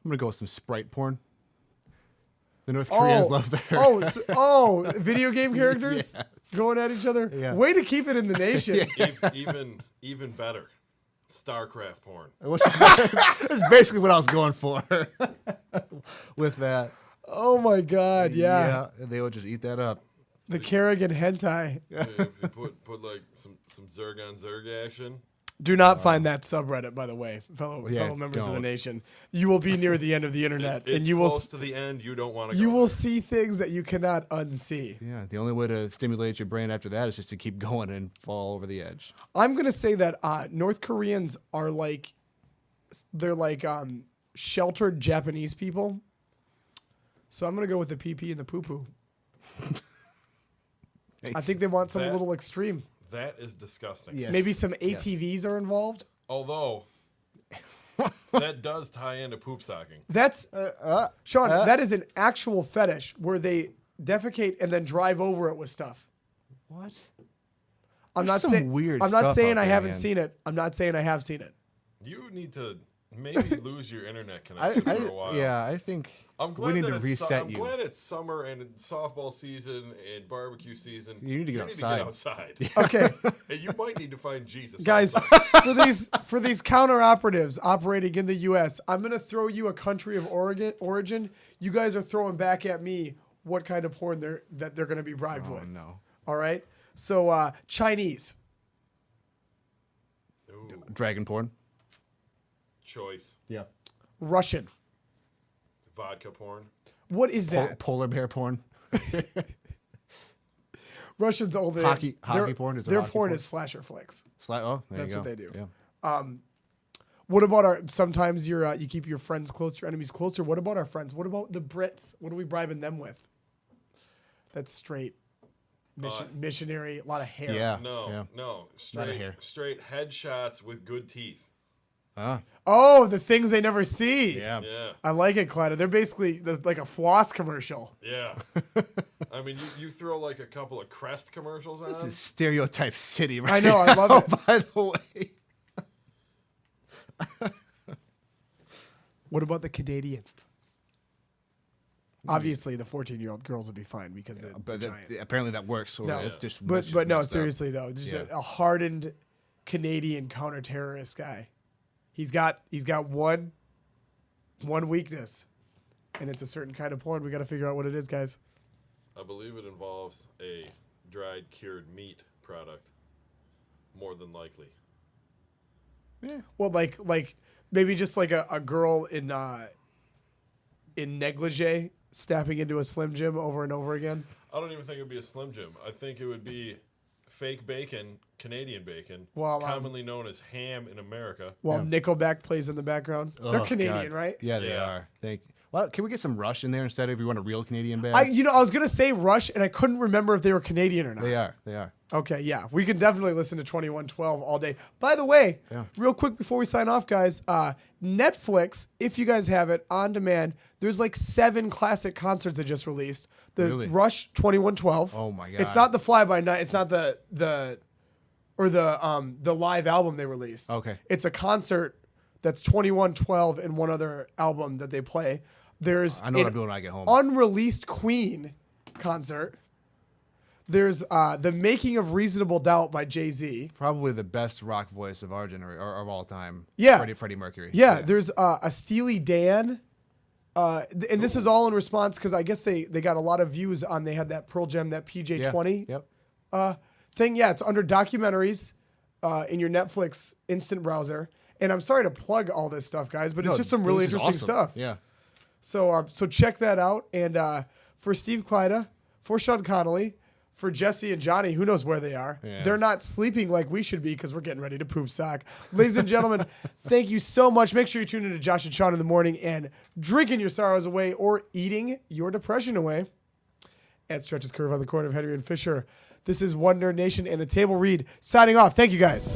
Speaker 3: I'm gonna go with some Sprite porn. The North Koreans love their.
Speaker 1: Video game characters going at each other.
Speaker 3: Yeah.
Speaker 1: Way to keep it in the nation.
Speaker 2: Even better, StarCraft porn.
Speaker 3: That's basically what I was going for with that.
Speaker 1: Oh my God, yeah.
Speaker 3: Yeah, they would just eat that up.
Speaker 1: The Kerrigan hentai.
Speaker 2: Yeah, put like some Zerg on Zerg action.
Speaker 1: Do not find that subreddit, by the way, fellow members of the
Speaker 3: don't.
Speaker 1: nation. You will be near the end of the internet,
Speaker 2: It's
Speaker 1: and you will
Speaker 2: close to the end. You don't want to.
Speaker 1: you will see things that you cannot unsee.
Speaker 3: Yeah, the only way to stimulate your brain after that is just to keep going and fall over the edge.
Speaker 1: I'm gonna say that North Koreans are they're like sheltered Japanese people. So I'm gonna go with the pee and the poo poo. I think they want something a little extreme.
Speaker 2: That is disgusting.
Speaker 3: Yes.
Speaker 1: Maybe some ATVs are involved.
Speaker 2: Although that does tie into poop socking.
Speaker 1: That's Sean. That is an actual fetish where they defecate and then drive over it with stuff.
Speaker 3: What?
Speaker 1: I'm
Speaker 3: There's
Speaker 1: not
Speaker 3: some
Speaker 1: saying
Speaker 3: weird
Speaker 1: I'm not
Speaker 3: stuff
Speaker 1: saying
Speaker 3: out
Speaker 1: I
Speaker 3: there,
Speaker 1: haven't
Speaker 3: man.
Speaker 1: seen it. I'm not saying I have seen it.
Speaker 2: You need to maybe lose your internet connection for a while.
Speaker 3: Yeah, I think
Speaker 2: I'm glad
Speaker 3: we need
Speaker 2: that
Speaker 3: to
Speaker 2: it's
Speaker 3: reset
Speaker 2: I'm
Speaker 3: you.
Speaker 2: glad it's summer and softball season and barbecue season.
Speaker 3: You need to get
Speaker 2: outside.
Speaker 1: Okay,
Speaker 2: And you might need to find Jesus.
Speaker 1: guys,
Speaker 2: outside.
Speaker 1: for these counter operatives operating in the U.S., I'm gonna throw you a country of origin. You guys are throwing back at me what kind of porn they're gonna be bribed with.
Speaker 3: No.
Speaker 1: All right. So Chinese,
Speaker 2: Ooh,
Speaker 3: Dragon porn.
Speaker 2: choice.
Speaker 3: Yeah.
Speaker 1: Russian.
Speaker 2: Vodka porn.
Speaker 1: What is that?
Speaker 3: Polar bear porn.
Speaker 1: Russians all
Speaker 3: Hockey porn? Is there
Speaker 1: their
Speaker 3: hockey
Speaker 1: porn
Speaker 3: porn?
Speaker 1: is slasher flicks.
Speaker 3: Oh, there
Speaker 1: That's
Speaker 3: you go.
Speaker 1: what they do.
Speaker 3: Yeah.
Speaker 1: What about sometimes you keep your friends close, your enemies closer. What about our friends? What about the Brits? What are we bribing them with? That's straight missionary, a lot of hair.
Speaker 3: Yeah.
Speaker 2: No.
Speaker 3: hair.
Speaker 2: Straight headshots with good teeth.
Speaker 1: Oh, the things they never see.
Speaker 3: Yeah.
Speaker 2: Yeah.
Speaker 1: I like it, Clyde. They're basically like a floss commercial.
Speaker 2: Yeah. I mean, you throw like a couple of Crest commercials on.
Speaker 3: This is stereotype city, right?
Speaker 1: I know. I love it.
Speaker 3: By the way.
Speaker 1: What about the Canadians? Obviously, the 14-year-old girls would be fine because they're
Speaker 3: But
Speaker 1: giant.
Speaker 3: apparently that works. So
Speaker 1: No.
Speaker 3: it's just
Speaker 1: But
Speaker 3: it's just
Speaker 1: no,
Speaker 3: messed up.
Speaker 1: seriously though, just
Speaker 3: Yeah.
Speaker 1: a hardened Canadian counter-terrorist guy. He's got one weakness, and it's a certain kind of porn. We got to figure out what it is, guys.
Speaker 2: I believe it involves a dried cured meat product, more than likely.
Speaker 3: Yeah.
Speaker 1: Well, like maybe just like a girl in negligee snapping into a Slim Jim over and over again.
Speaker 2: I don't even think it would be a Slim Jim. I think it would be fake bacon, Canadian bacon,
Speaker 1: Well,
Speaker 2: commonly known as ham in America.
Speaker 1: While Nickelback plays in the background. They're
Speaker 3: Oh,
Speaker 1: Canadian,
Speaker 3: God.
Speaker 1: right?
Speaker 3: Yeah, they
Speaker 2: Yeah.
Speaker 3: are. Well, can we get some Rush in there instead if you want a real Canadian band?
Speaker 1: I was gonna say Rush, and I couldn't remember if they were Canadian or not.
Speaker 3: They are. They are.
Speaker 1: Okay, yeah, we can definitely listen to 2112 all day. By the way,
Speaker 3: Yeah.
Speaker 1: real quick before we sign off, guys, Netflix, if you guys have it on demand, there's like 7 classic concerts that just released. The
Speaker 3: Really?
Speaker 1: Rush 2112.
Speaker 3: Oh my God.
Speaker 1: It's not the Fly By Night. It's not the live album they released.
Speaker 3: Okay.
Speaker 1: It's a concert that's 2112 and one other album that they play. There's
Speaker 3: I know what
Speaker 1: an
Speaker 3: I'm doing when I get home.
Speaker 1: unreleased Queen concert. There's the Making of Reasonable Doubt by Jay-Z.
Speaker 3: Probably the best rock voice of our generation or of all time.
Speaker 1: Yeah.
Speaker 3: Freddie Mercury.
Speaker 1: Yeah, there's a Steely Dan. And this is all in response because I guess they got a lot of views on they had that Pearl Jam, that PJ20
Speaker 3: Yep.
Speaker 1: thing. Yeah, it's under documentaries in your Netflix instant browser. And I'm sorry to plug all this stuff, guys, but it's just some really
Speaker 3: this is
Speaker 1: interesting
Speaker 3: awesome.
Speaker 1: stuff.
Speaker 3: Yeah.
Speaker 1: So check that out. And for Steve Kleida, for Sean Connolly, for Jesse and Johnny, who knows where they are.
Speaker 3: Yeah.
Speaker 1: They're not sleeping like we should be because we're getting ready to poop sock. Ladies and gentlemen, thank you so much. Make sure you tune in to Josh and Sean in the morning and drinking your sorrows away or eating your depression away at Stretch's Curve on the corner of Henry and Fisher. This is Wonder Nation and the Table Read signing off. Thank you, guys.